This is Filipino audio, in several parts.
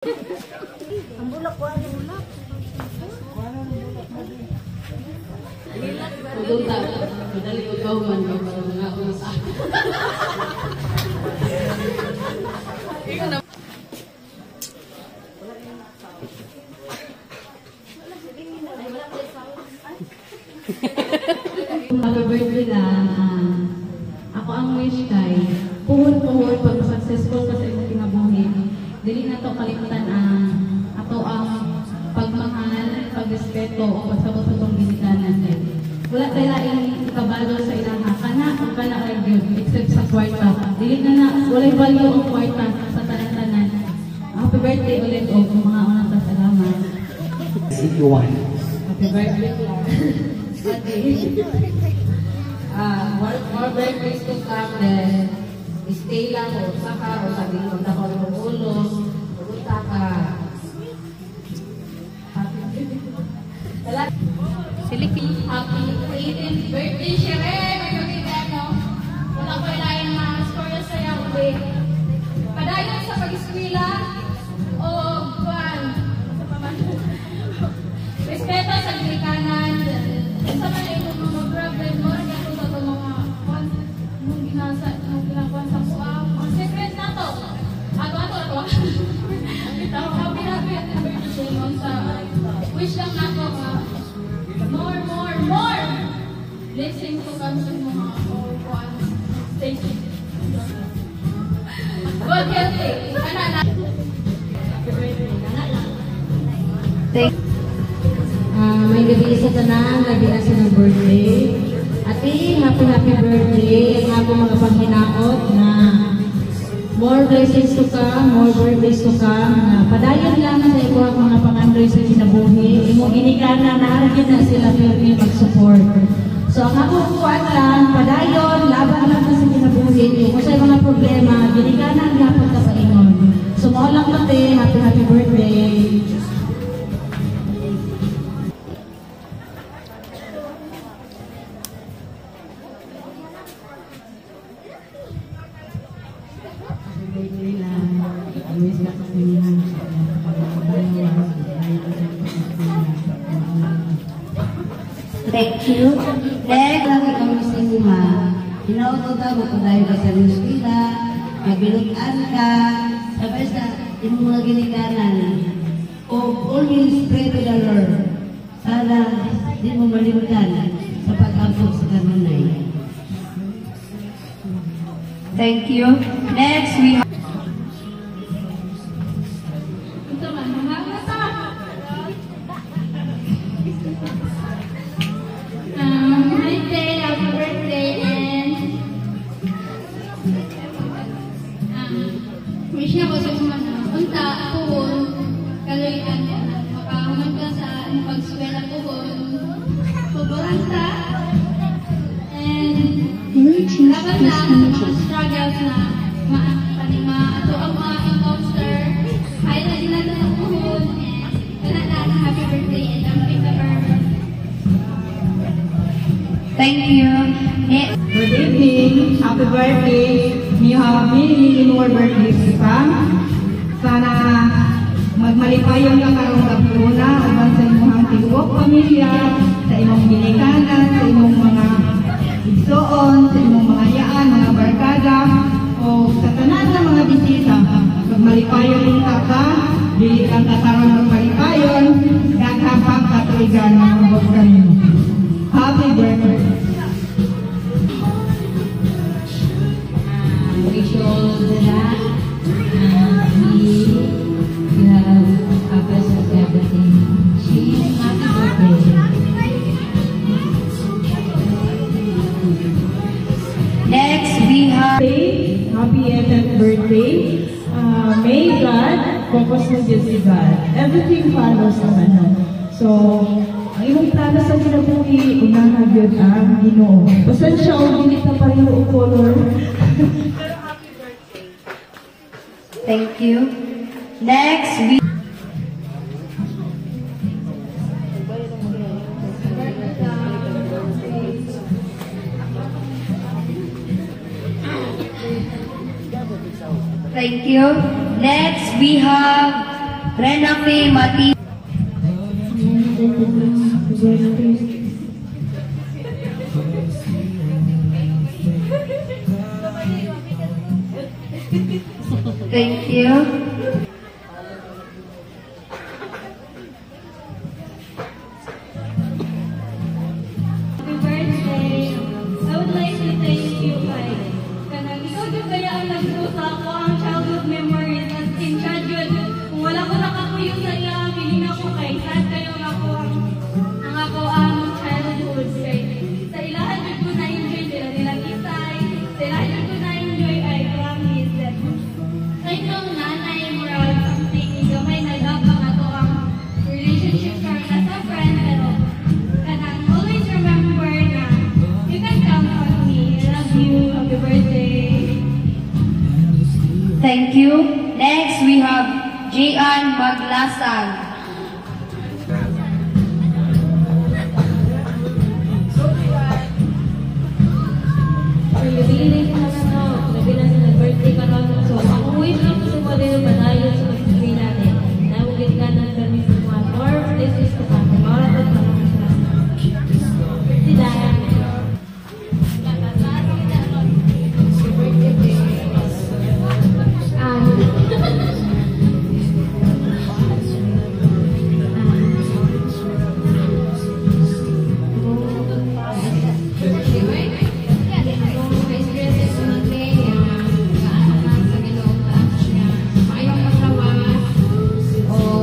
Ang bulak ko ang bulak. Pupunta, madali ko kauman ko para mga usa. Happy birthday lang. Ako ang wish kay puhon-puhon pag successful ka sa imong kinabuhi. Dili na to kalimutan ato ang pagmahal, pagrespeto o pagsabot sa tong ginikanan. Wala tayo laing kabalo sa ilang kana o kana ay yun, except sa kwarta. Dili na walay value ang kwarta sa tanan-tanan. Happy birthday ulit o mga unang pasalamat. Happy birthday. More birthdays to come then stay lang o saka o sabi punta ko ng ulo pupunta ka Siliki. happy 18th birthday Shere may kapitan no wala ko ilayin ma-score sa iyo ulit padayon sa pag-eskwela o buwan sa pamanaw respeto sa Amerikanan sa mga mga problem mo nung ginagawa sa kuha. Ang secret na to. Ato. Ito, happy birthday sa wish lang ako more blessings to come sa mga kuhaan. Thank you. God healthy. May gabi sa tanan, gabi na sa birthday. Ati, happy birthday. Ang ako mga panghinaot na more blessings to come, more birthdays to come. Padayon lang sa ito ang mga pangandoy sa kinabuhi. Imong ginigana na haragin na sila firme mag-support. So ang ako kuwan lang, padayon, laban lang sa kinabuhi. Kung sa mga problema, ginigana ang hapon ka pa ingon. So mo lang natin, happy birthday. Thank you. Next, lagi kami sa inyo. Hinauto ka mo kung dahil ka sa Luskila, mabilutan ka, sabay sa imong mga ginikanan. O always pray to the Lord. Sana di mo malimutan sa pag-abot sa kanunay. Thank you. Next, we have Happy birthday and wish na ko sa mga unta puhon kaloyan makahuman ka sa pagswela puhon paboranta and laban na mga struggles na panima ato ang mga encounter ay na din natin ang puhon and happy birthday and ang thank you. Good evening. Happy birthday. May you have many more birthdays to come. Sana magmalipayon ka karong gabuna uban sa imong tigok pamilya, sa imong ginikanan, sa imong mga igsoon, sa imong mga yaan, mga barkada, o sa tanan ng mga bisita. Magmalipayon ka, dili kang katarong magmalipayon, daghang katuigan ng mga kayo. Happy birthday. Wish you all the best. You have a best of everything. Happy birthday. Next, we have Happy 8th birthday. May God focus mo dyan si God. Everything follows naman. So, ang imong plano sa kinabuhi, unahan yun ang Ginoo. Basan siya o hindi ka pareho o color. thank you. Next, we thank you. Next, we have Renafe Mati. Thank you. Happy birthday! I would like to thank you, Pai. Kanang ikaw yung kaya ang nagbusa ko ang childhood memories as in childhood. Kung wala ko nakakuyo sa iya, piling ako kay sad kayo nga ko ang ako ang childhood. Kay sa ilahan yun ko na-enjoy sila nilang isay. Sa ilahan yun ko na-enjoy I promise that sa inyong nanay moral something gamay na labang ato ang relationship karon as a friend pero kanang always remember na you can count on me. I love you. Happy birthday. Thank you. Next, we have Gian Maglasan. So, yung ko na to, labi na sa nag-birthday ka ron. So, ang wish lang sa mga din padayon sa pag-ibig natin. Nawagin ka ng kami sa mga more places to come. Mara to sa mga sa sila.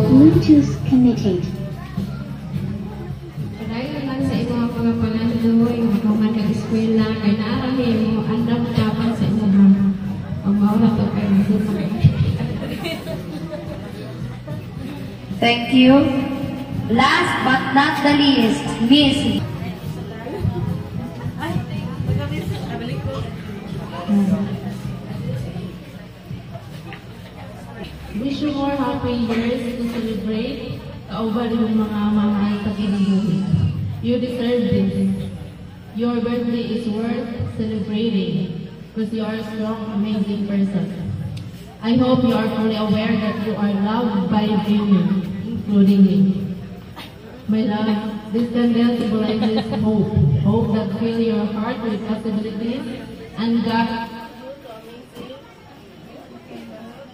Bluetooth connected. Padayon lang sa imong mga pangando, yung mga mag-eskwela, kay naarami mo, andam dapat sa imong ang maura to kayo. Thank you. Last but not the least, Miss. Wish you more happy years to celebrate kauban yung mga mahal sa kinabuhi. You deserve this. Your birthday is worth celebrating because you are a strong, amazing person. I hope you are fully aware that you are loved by everyone, including me. My love, this candle symbolizes hope. Hope that fills your heart with possibilities and God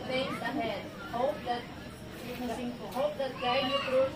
things ahead. Hope that guide you through